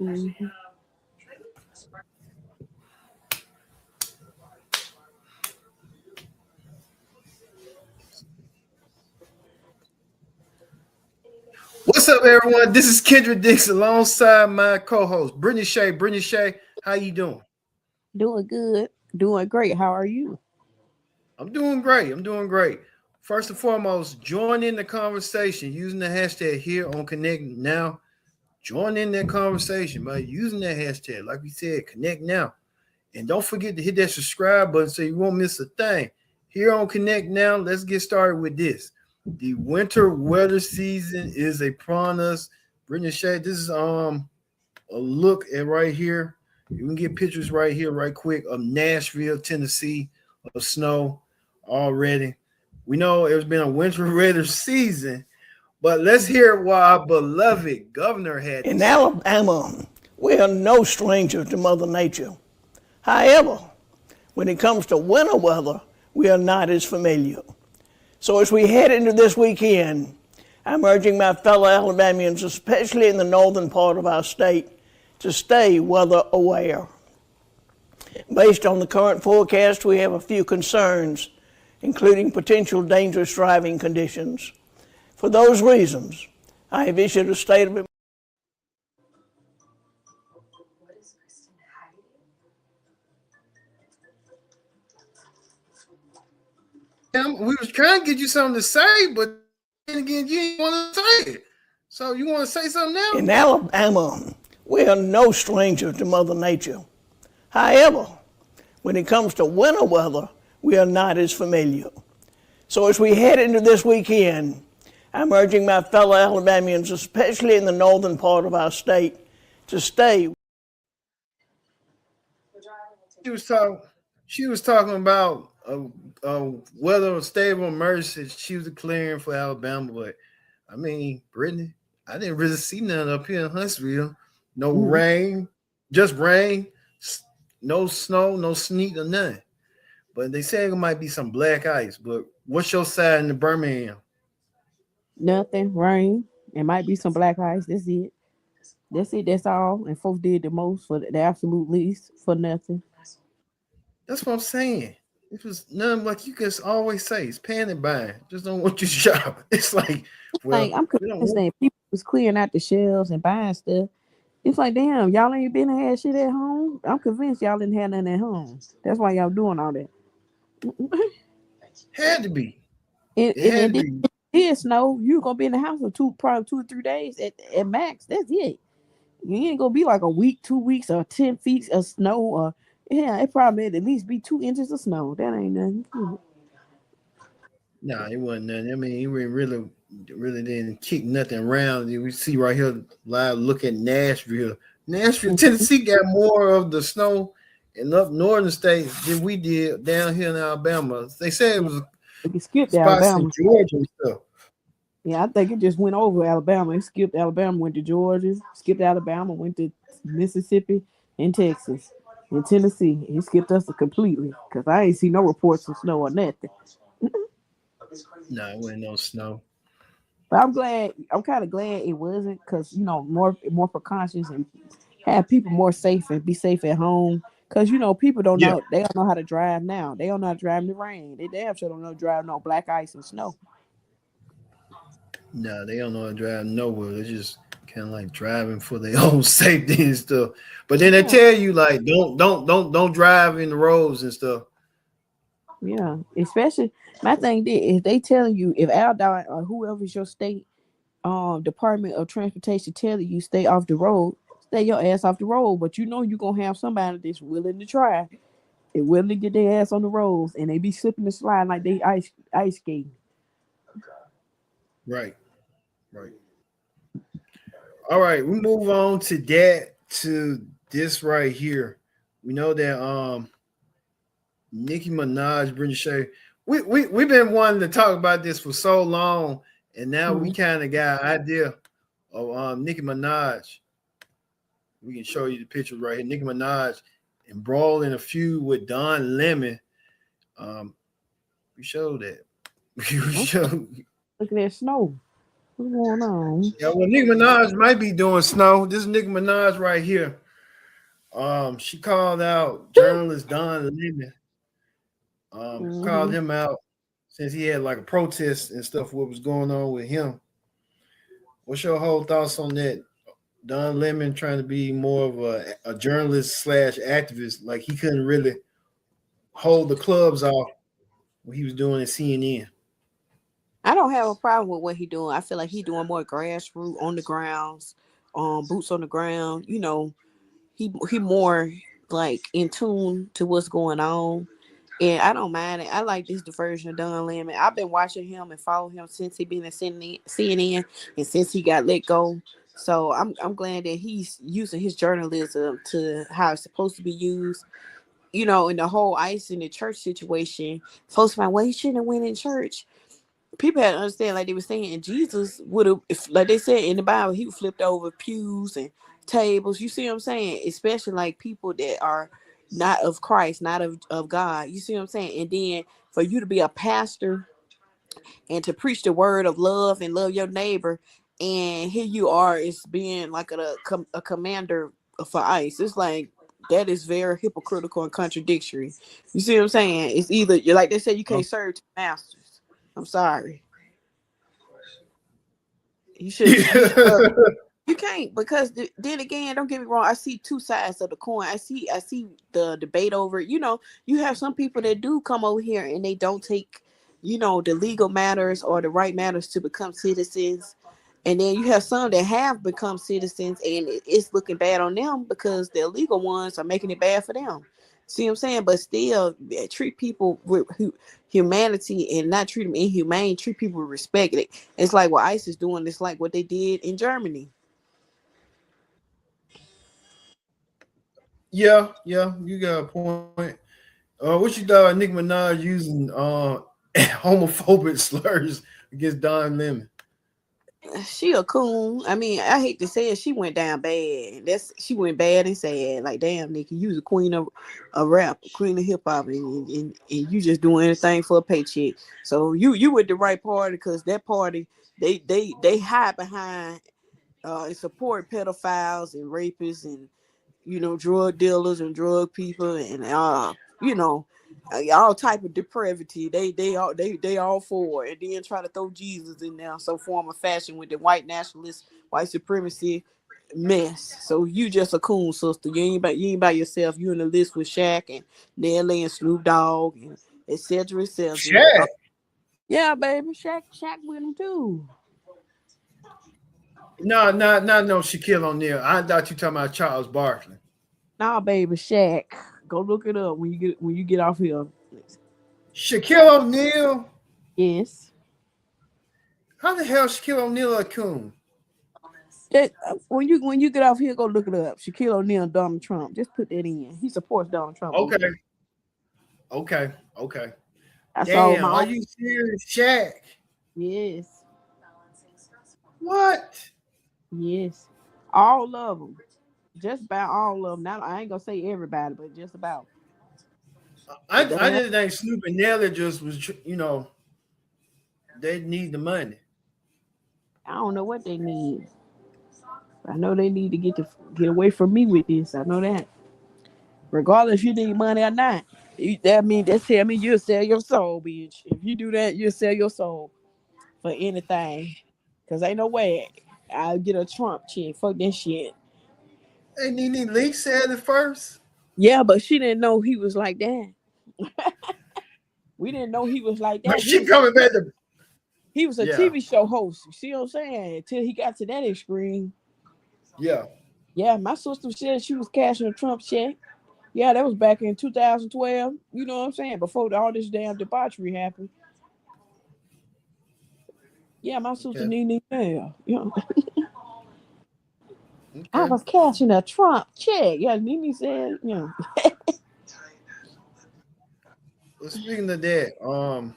Mm-hmm. What's up, everyone? This is Kendrick Dix alongside my co-host Brittany Shea. Brittany Shea, how you doing? Doing good. Doing great. How are you? I'm doing great. I'm doing great. First and foremost, join in the conversation using the hashtag here on Connect Now. Join in that conversation by using that hashtag. Like we said, Connect Now. And don't forget to hit that subscribe button so you won't miss a thing. Here on Connect Now, let's get started with this. The winter weather season is upon us. Brittany Shea, this is a look at right here. You can get pictures right here, right quick, of Nashville, Tennessee, of snow already. We know it's been a winter weather season, but let's hear what our beloved governor had to In say. Alabama, we are no stranger to Mother Nature. However, when it comes to winter weather, we are not as familiar. So as we head into this weekend, I'm urging my fellow Alabamians, especially in the northern part of our state, to stay weather aware. Based on the current forecast, we have a few concerns, including potential dangerous driving conditions. For those reasons, I have issued a state of We was trying to get you something to say, but then again, you didn't want to say it. So you want to say something now? In Alabama, we are no stranger to Mother Nature. However, when it comes to winter weather, we are not as familiar. So as we head into this weekend, I'm urging my fellow Alabamians, especially in the northern part of our state, to stay. She was talking about whether a state of emergency she was declaring for Alabama, but I mean, Brittany, I didn't really see none up here in Huntsville. No rain, just rain, no snow, no sleet or nothing. But they say it might be some black ice. But what's your side in the Birmingham? Nothing. Rain. It might be some black ice. That's it. That's it. That's all. And folks did the most for the absolute least for nothing. That's what I'm saying. It was nothing like you can always say. It's panic buying. Just don't want you to shop. It's like, Like well, I'm we don't convinced want. that people was clearing out the shelves and buying stuff. It's like, damn, y'all ain't been and had shit at home. I'm convinced y'all didn't have nothing at home. That's why y'all doing all that. Had to be. And, It and, had and to then be. it snow. You gonna be in the house for probably 2 or 3 days at max. That's it. You ain't gonna be like a week, 2 weeks, or 10 feet of snow. Or yeah, it probably at least be 2 inches of snow. That ain't nothing. Nah, it wasn't nothing. I mean, he really didn't kick nothing around. We see right here live. Look at Nashville. Nashville, Tennessee got more of the snow in up northern states than we did down here in Alabama. They said it Yeah, was it skipped spots in Alabama. Georgia and stuff. Yeah, I think it just went over Alabama. It skipped Alabama, went to Georgia, skipped Alabama, went to Mississippi and Texas and Tennessee. It skipped us completely because I ain't see no reports of snow or nothing. No, it wasn't no snow. But I'm glad. I'm kind of glad it wasn't because more precautions and have people more safe and be safe at home. Because people don't Yeah. know they don't know how to drive now. They don't know how to drive in the rain. They damn sure don't know how to drive no black ice and snow. No, they don't know how to drive nowhere. They're just kind of like driving for their own safety and stuff. But then they Yeah, tell you like don't drive in the roads and stuff. yeah. Especially my thing is they telling you if Aldine or whoever's your state Department of Transportation telling you stay off the road, stay your ass off the road. But you're gonna have somebody that's willing to try. They willing to get their ass on the roads and they be slipping and sliding like they ice skating. Right. Right. All right, we move on to this right here. We know that Nicki Minaj, Britney Shea. We've been wanting to talk about this for so long, and now we Mhm. kind of got an idea of Nicki Minaj. We can show you the pictures right here. Nicki Minaj embroiled in a feud with Don Lemon. We showed that. We Okay. showed. Look at that snow. What's going on? Yeah, well, Nicki Minaj might be doing snow. This is Nicki Minaj right here. She called out journalist Don Lemon. Called Mm-hmm. him out since he had like a protest and stuff. What was going on with him? What's your whole thoughts on that? Don Lemon trying to be more of a journalist slash activist, like he couldn't really hold the clubs off what he was doing at CNN. I don't have a problem with what he doing. I feel like he doing more grassroots on the grounds, boots on the ground. He more like in tune to what's going on. And I don't mind it. I like this diversion of Don Lemon. I've been watching him and following him since he been at CNN and since he got let go. So I'm glad that he's using his journalism to how it's supposed to be used. In the whole ICE in the church situation, folks find, well, he shouldn't have went in church. People had to understand, like they were saying, Jesus would have, if like they said in the Bible, he flipped over pews and tables. You see what I'm saying? Especially like people that are not of Christ, not of God. You see what I'm saying? And then for you to be a pastor and to preach the word of love and love your neighbor, and here you are, it's being like a commander for ICE. It's like that is very hypocritical and contradictory. You see what I'm saying? It's either you're like they said, you can't serve two masters. I'm sorry. You can't, because then again, don't get me wrong. I see two sides of the coin. I see the debate over it. You have some people that do come over here and they don't take, the legal matters or the right matters to become citizens. And then you have some that have become citizens and it's looking bad on them because the illegal ones are making it bad for them. See what I'm saying? But still treat people with humanity and not treat them inhumane. Treat people with respect. It's like what ICE is doing. It's like what they did in Germany. Yeah, you got a point. What you thought Nicki Minaj using homophobic slurs against Don Lemon? She a coon. I mean, I hate to say it, she went down bad. She went bad and sad. Like, damn, Nikki, you was a queen of rap, queen of hip hop, and you just doing anything for a paycheck. So you with the right party, because that party they hide behind and support pedophiles and rapists and drug dealers and drug people and all type of depravity. They all for it, and then try to throw Jesus in there some form of fashion with the white nationalist, white supremacy mess. So you just a coon, sister. You ain't by yourself. You in the list with Shaq and Nelly and Snoop Dogg and etc. etc. Shaq. Yeah, baby, Shaq with him too. No, Shaquille O'Neal. I thought you talking about Charles Barkley. Nah, baby, Shaq. Go look it up when you get off here. Shaquille O'Neal. Yes. How the hell Shaquille O'Neal a coon? When you get off here, go look it up. Shaquille O'Neal, Donald Trump. Just put that in. He supports Donald Trump. Okay. I saw Damn, my are own. you serious, Shaq? Yes, What? yes, all of them. Just about all of them. Now I ain't gonna say everybody, but just about. I But they I have, just think Snoop and Nelly just was they need the money. I don't know what they need. I know they need to get away from me with this. I know that. Regardless if you need money or not. That tell me you'll sell your soul, bitch. If you do that, you'll sell your soul for anything. Cause ain't no way I'll get a Trump chick. Fuck that shit. Hey, Nene Leak said it first, Yeah, but she didn't know he was like that. We didn't know he was like but that. she coming back to He was a yeah, TV show host. You see what I'm saying? Until he got to that extreme. yeah. Yeah, my sister said she was cashing a Trump check. Yeah, that was back in 2012. You know what I'm saying? Before all this damn debauchery happened. Yeah, my sister Okay, Nene. Yeah. I okay. was cashing a Trump check. Yeah, Nene said, Well, speaking of that,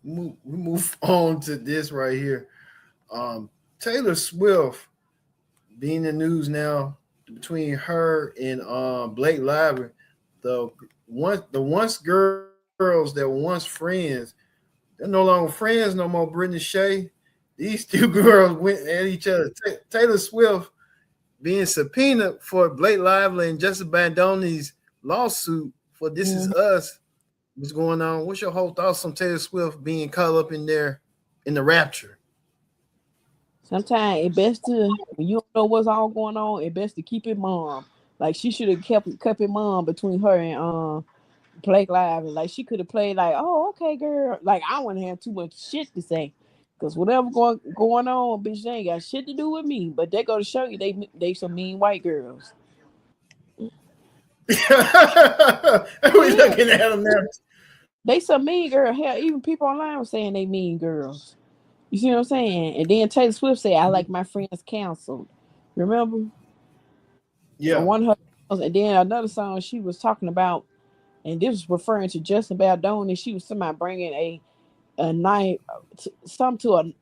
we move on to this right here. Taylor Swift being in the news now between her and Blake Lively, the once girls that were once friends, they're no longer friends no more. Brittany Shay These two girls went at each other. Taylor Swift being subpoenaed for Blake Lively and Justin Baldoni's lawsuit for This Is Us. What's going on? What's your whole thoughts on Taylor Swift being caught up in there in the rapture? Sometimes it best to, when you don't know what's all going on, it best to keep it mum. Like she should have kept it mum between her and Blake Lively. Like she could have played like, oh, okay, girl. Like I wouldn't have too much shit to say. Cause whatever going on, bitch, they ain't got shit to do with me. But they go to show you they some mean white girls. We looking at them now. They some mean girl. Hell, even people online were saying they mean girls. You see what I'm saying? And then Taylor Swift said, I like my friends canceled. Remember? Yeah. One of her songs, and then another song she was talking about, and this was referring to Justin Baldoni. She was somehow bringing a knife, some to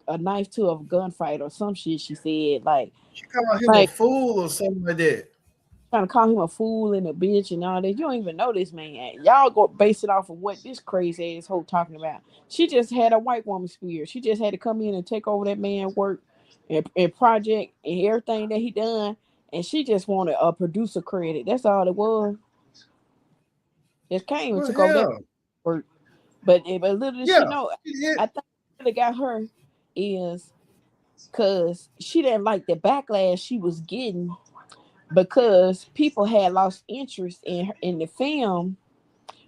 a knife to a gunfight or some shit. She said like she called him a fool or something like that. Trying to call him a fool and a bitch and all that. You don't even know this man. Y'all go base it off of what this crazy ass hoe talking about. She just had a white woman spirit. She just had to come in and take over that man's work and project and everything that he done. And she just wanted a producer credit. That's all it was. Just came and took over that work. But little did she know, I think what got her is because she didn't like the backlash she was getting because people had lost interest in the film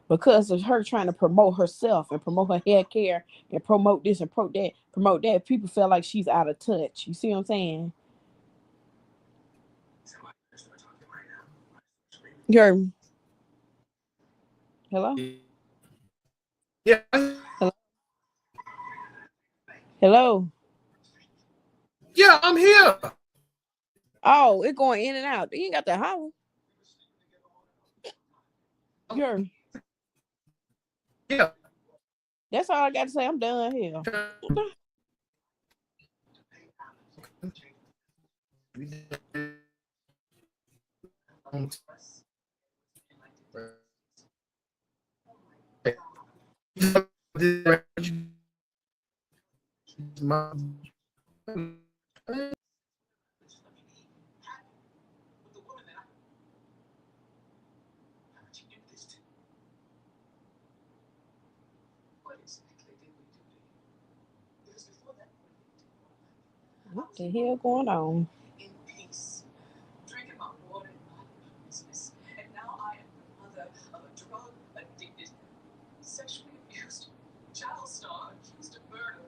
because of her trying to promote herself and promote her hair care and promote this and promote that. People felt like she's out of touch. You see what I'm saying? You heard me? Hello? Yeah. Hello? Yeah, I'm here. Oh, it's going in and out. You ain't got that holler. You heard me? Yeah. That's all I got to say. I'm done here. What the hell going on? In peace, drinking my water in my business, and now I am the mother of a drug-addicted, sexually abused child star accused of murder.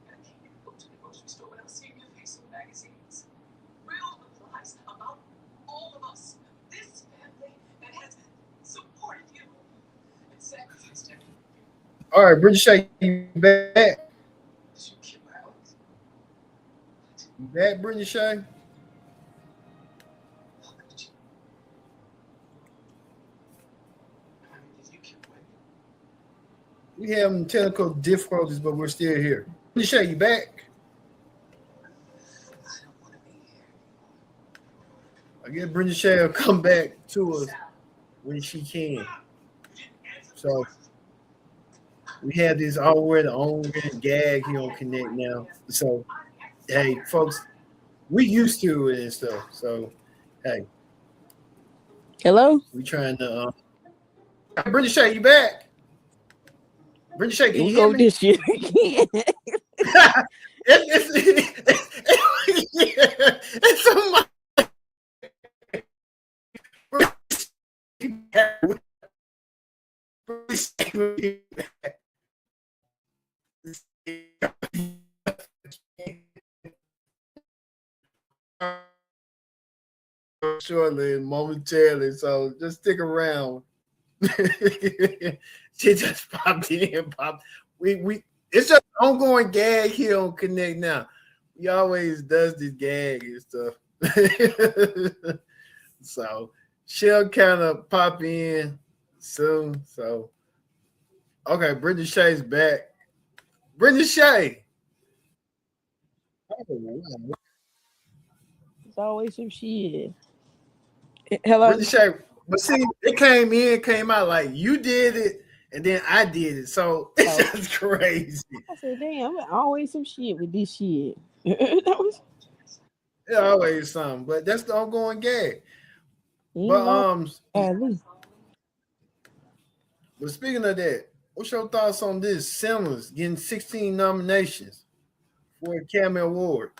And I can't even go to the grocery store without seeing your face in magazines. Real replies about all of us, this family that has supported you and sacrificed everything. All right, British Shake, you back? You back, Brittany Shay? We having technical difficulties, but we're still here. Brittany Shay, you back? I guess Brittany Shay will come back to us when she can. So we have this already on gag here on Connect now. So hey, folks, we used to it and stuff. So hey. Hello? We trying to Brittany Shay, you back? Brittany Shay, can you hear me? This shit again. It's so much. Shortly and momentarily, so just stick around. She just popped in. We it's just an ongoing gag here on Connect now. We always does this gag and stuff. So she'll kind of pop in soon. So okay, Brittany Shay's back. Brittany Shay. It's always some shit. Hello? Brittany Shay. But see, it came out like you did it, and then I did it. So it's just crazy. I said, damn, always some shit with this shit. That was It's always something, but that's the ongoing gag. But But speaking of that, what's your thoughts on this? Simmons getting 16 nominations for a Academy Award.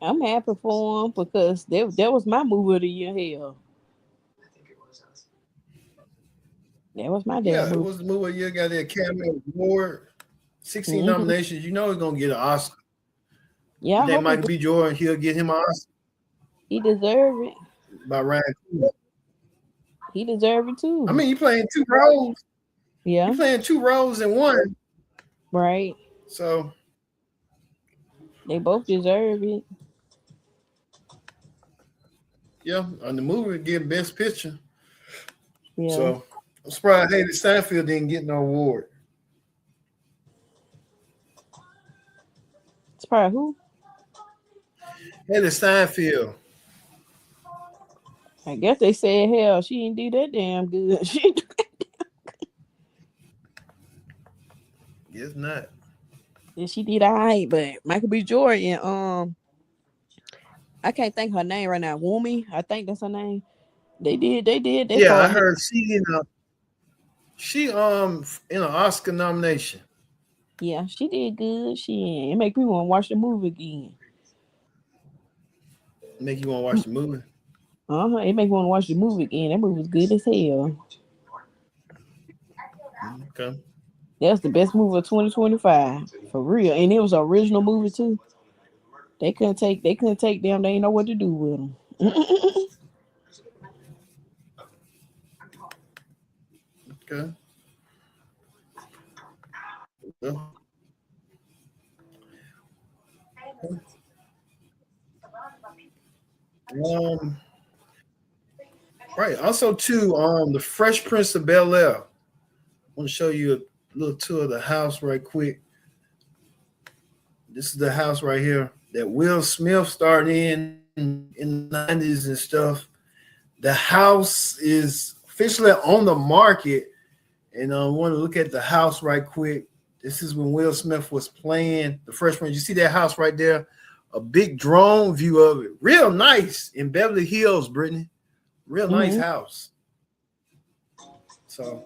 I'm happy for him because that was my movie of the year. Hell, that was my damn Yeah, it movie. was the movie of the year, got the Academy Award, 16 nominations. You know he's gonna get an Oscar. Yeah, I Then hope Michael B. Jordan, he'll get him an Oscar he deserve it. by Ryan Coogler. He deserve it too. I mean, you playing two roles. Yeah, You playing two roles in one. right. So They both deserve it. yeah, on the movie getting Best Picture. Yeah. So I'm surprised Haley Steinfeld didn't get no award. It's probably who? Haley Steinfeld. I guess they said hell, she didn't do that damn good. She didn't do that. Guess not. Yeah, she did all right, but Michael B. Jordan, I can't think her name right now. Wumi, I think that's her name. They did. Yeah, I heard she in an Oscar nomination. Yeah, she did good. It make me want to watch the movie again. Make you want to watch the movie? It make me want to watch the movie again. That movie was good as hell. Okay. That's the best movie of 2025 for real, and it was an original movie too. They couldn't take them. They ain't know what to do with them. Okay. Yeah. Right. Also, too, the Fresh Prince of Bel-Air. I want to show you a little tour of the house right quick. This is the house right here that Will Smith started in the 90s and stuff. The house is officially on the market, and I want to look at the house right quick. This is when Will Smith was playing the Fresh Prince. You see that house right there? A big drone view of it. Real nice in Beverly Hills, Brittany. Real nice house. So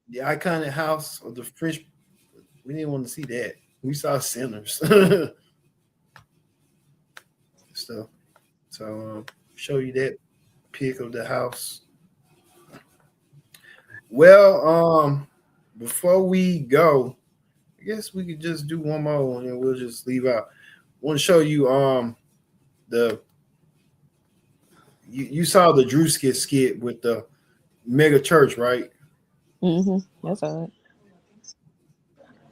the iconic house of the Fresh. We didn't want to see that. We saw Sinners. So show you that pic of the house. Well, before we go, I guess we could just do one more one and we'll just leave out. I want to show you you saw the Drewski skit with the mega church, right? That's all right.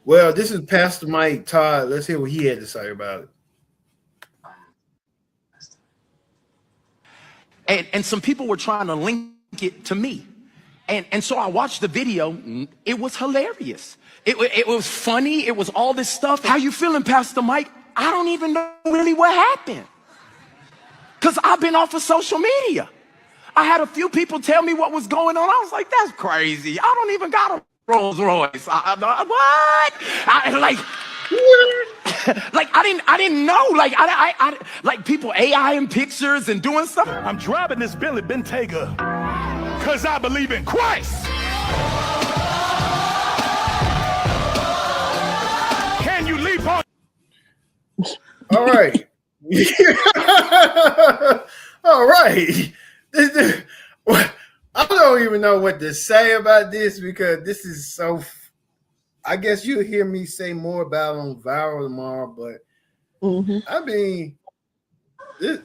Well, this is Pastor Mike Todd. Let's hear what he had to say about it. And some people were trying to link it to me. And so I watched the video. It was hilarious. It was funny. It was all this stuff. How you feeling, Pastor Mike? I don't even know really what happened. Because I've been off of social media. I had a few people tell me what was going on. I was like, that's crazy. I don't even got a Rolls Royce. What? I didn't know. I like people AIing pictures and doing stuff. I'm driving this Billy Bentayga because I believe in Christ. Can you leap on? All right. All right. I don't even know what to say about this because this is so. I guess you'll hear me say more about it on Viral tomorrow, but I mean, I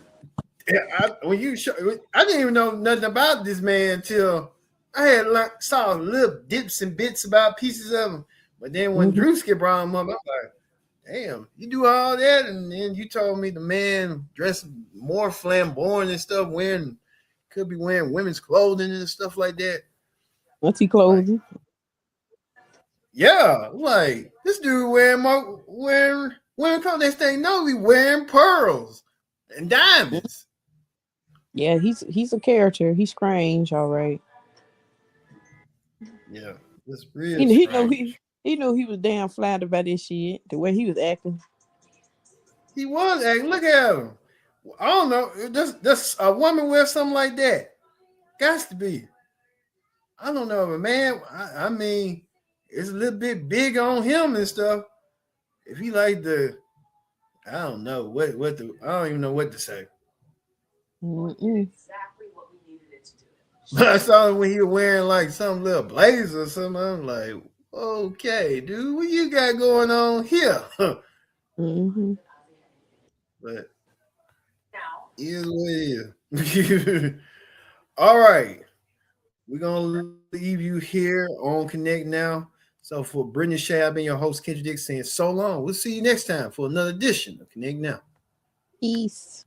didn't even know nothing about this man until I had saw little dips and bits about pieces of him. But then when Drewski brought him up, I'm like, damn, you do all that, and then you told me the man dressed more flamboyant and stuff, could be wearing women's clothing and stuff like that. What's he clothing? Yeah, like this dude wearing women clothes. Next thing you know, he wearing pearls and diamonds. Yeah, he's a character. He's strange, all right. Yeah, it's real He know strange. he knew he was damn flattered by this shit. The way he was acting. He was acting. Look at him. I don't know. Just a woman wear something like that. Got to be. I don't know, but man, I mean, it's a little bit big on him and stuff. If he like I don't know what the I don't even know what to say. Exactly what we needed it to do. But I saw him when he was wearing like some little blazer or something. I'm like, okay, dude, what you got going on here? Mm-hmm. But Now, is what it is. All right. We're gonna leave you here on Connect now. So for Brittany Shea, I've been your host, Kendrick Dick, saying so long. We'll see you next time for another edition of Connect Now. Peace.